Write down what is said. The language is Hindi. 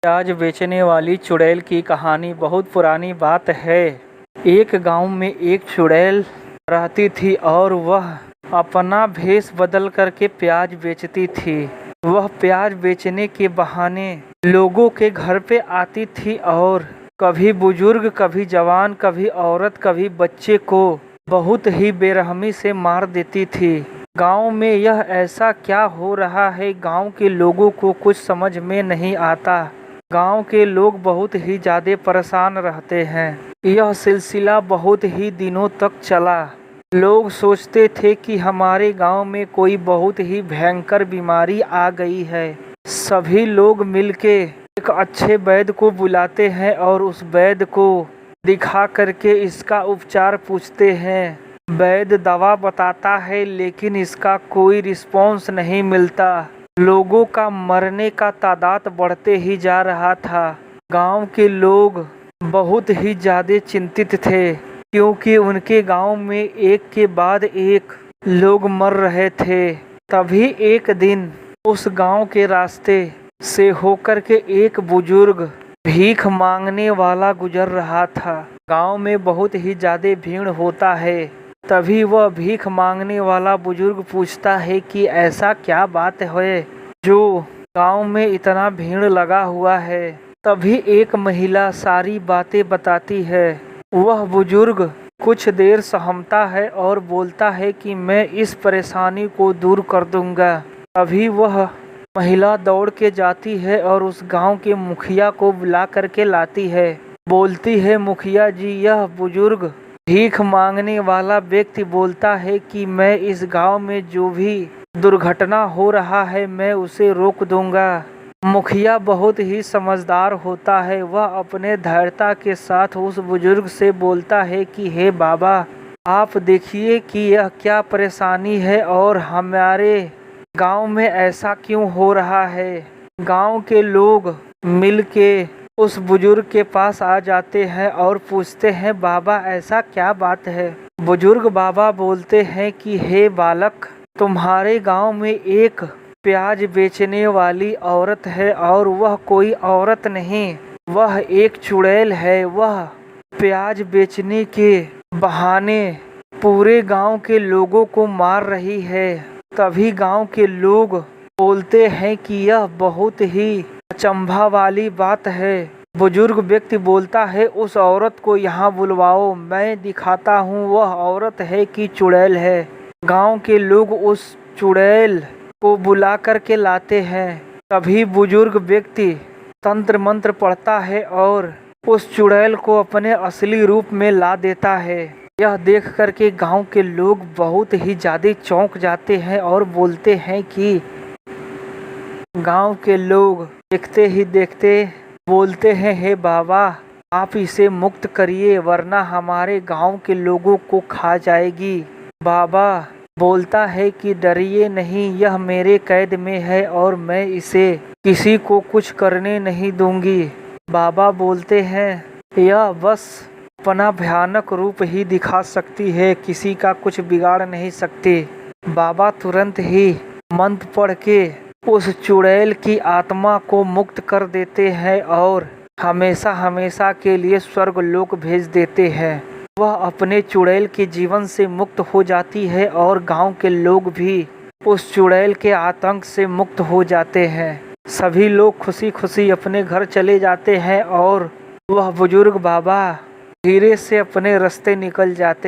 प्याज बेचने वाली चुड़ैल की कहानी बहुत पुरानी बात है। एक गांव में एक चुड़ैल रहती थी और वह अपना भेष बदल करके प्याज बेचती थी। वह प्याज बेचने के बहाने लोगों के घर पे आती थी और कभी बुजुर्ग, कभी जवान, कभी औरत, कभी बच्चे को बहुत ही बेरहमी से मार देती थी। गांव में यह ऐसा क्या हो रहा है, गांव के लोगों को कुछ समझ में नहीं आता। गांव के लोग बहुत ही ज़्यादा परेशान रहते हैं। यह सिलसिला बहुत ही दिनों तक चला। लोग सोचते थे कि हमारे गांव में कोई बहुत ही भयंकर बीमारी आ गई है। सभी लोग मिलके एक अच्छे वैद्य को बुलाते हैं और उस वैद्य को दिखा करके इसका उपचार पूछते हैं। वैद्य दवा बताता है लेकिन इसका कोई रिस्पॉन्स नहीं मिलता। लोगों का मरने का तादाद बढ़ते ही जा रहा था। गांव के लोग बहुत ही ज़्यादा चिंतित थे क्योंकि उनके गांव में एक के बाद एक लोग मर रहे थे। तभी एक दिन उस गांव के रास्ते से होकर के एक बुजुर्ग भीख मांगने वाला गुजर रहा था। गांव में बहुत ही ज़्यादा भीड़ होता है। तभी वह भीख मांगने वाला बुजुर्ग पूछता है कि ऐसा क्या बात है जो गांव में इतना भीड़ लगा हुआ है। तभी एक महिला सारी बातें बताती है। वह बुजुर्ग कुछ देर सहमता है और बोलता है कि मैं इस परेशानी को दूर कर दूंगा। तभी वह महिला दौड़ के जाती है और उस गांव के मुखिया को बुला करके लाती है। बोलती है, मुखिया जी, यह बुजुर्ग भीख मांगने वाला व्यक्ति बोलता है कि मैं इस गांव में जो भी दुर्घटना हो रहा है मैं उसे रोक दूंगा। मुखिया बहुत ही समझदार होता है। वह अपने धैर्यता के साथ उस बुजुर्ग से बोलता है कि हे बाबा, आप देखिए कि यह क्या परेशानी है और हमारे गांव में ऐसा क्यों हो रहा है। गांव के लोग मिलके उस बुजुर्ग के पास आ जाते हैं और पूछते हैं, बाबा ऐसा क्या बात है। बुजुर्ग बाबा बोलते हैं कि हे बालक, तुम्हारे गांव में एक प्याज बेचने वाली औरत है और वह कोई औरत नहीं, वह एक चुड़ैल है। वह प्याज बेचने के बहाने पूरे गांव के लोगों को मार रही है। तभी गांव के लोग बोलते हैं कि यह बहुत ही अचंभा वाली बात है। बुजुर्ग व्यक्ति बोलता है, उस औरत को यहाँ बुलवाओ, मैं दिखाता हूँ वह औरत है कि चुड़ैल है। गांव के लोग उस चुड़ैल को बुला कर के लाते हैं। तभी बुजुर्ग व्यक्ति तंत्र मंत्र पढ़ता है और उस चुड़ैल को अपने असली रूप में ला देता है। यह देख कर के गांव के लोग बहुत ही ज़्यादा चौंक जाते हैं और बोलते हैं कि गांव के लोग देखते ही देखते बोलते हैं, हे बाबा, आप इसे मुक्त करिए वरना हमारे गांव के लोगों को खा जाएगी। बाबा बोलता है कि डरिए नहीं, यह मेरे कैद में है और मैं इसे किसी को कुछ करने नहीं दूंगी। बाबा बोलते हैं, यह बस अपना भयानक रूप ही दिखा सकती है, किसी का कुछ बिगाड़ नहीं सकती। बाबा तुरंत ही मंत्र पढ़ के उस चुड़ैल की आत्मा को मुक्त कर देते हैं और हमेशा हमेशा के लिए स्वर्ग लोक भेज देते हैं। वह अपने चुड़ैल के जीवन से मुक्त हो जाती है और गांव के लोग भी उस चुड़ैल के आतंक से मुक्त हो जाते हैं। सभी लोग खुशी खुशी अपने घर चले जाते हैं और वह बुजुर्ग बाबा धीरे से अपने रास्ते निकल जाते